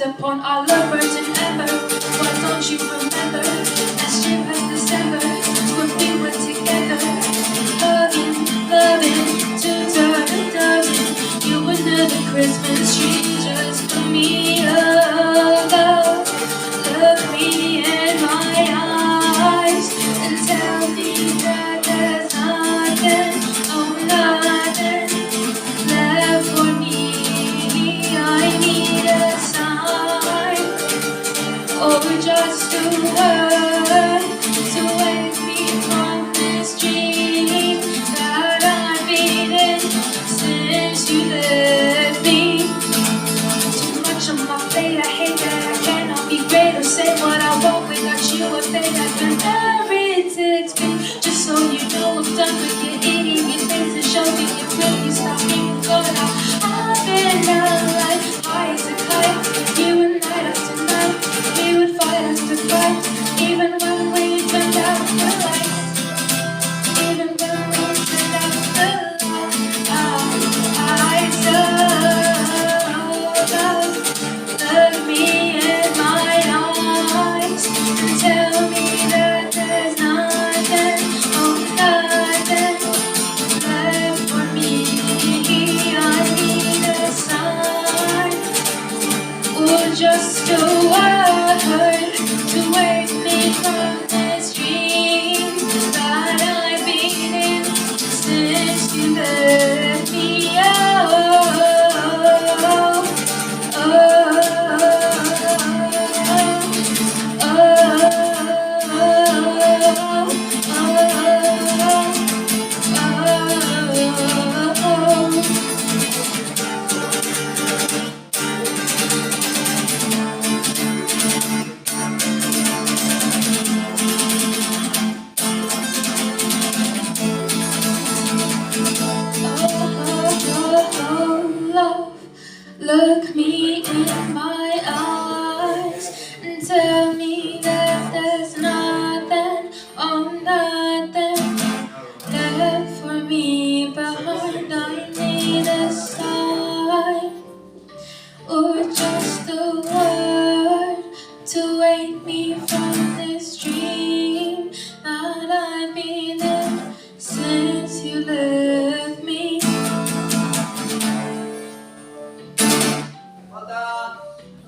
upon our love birds and ever. Why don't you remember? Last year past December, when we were together, loving, loving, darling. You were another Christmas tree just for me. Love, love, look me in my eyes and tell me that there's nothing, oh nothing left for me. I need a sign, or just a word to wake me from this dream that I've been in since you left me. Too much on my plate, I hate that I cannot be great or say what I want without you. I fade like an every text me, just so you know I'm done with your idiot face and show me you really stop me going out. I've been out like high as a kite, you and night after night, we would fight after fight, even when we turned out the lights, even when we turned out the lights. Love, look me in my eyes and tell me that there's nothing, oh nothing left for me. I need a sign, or just a word to wake me from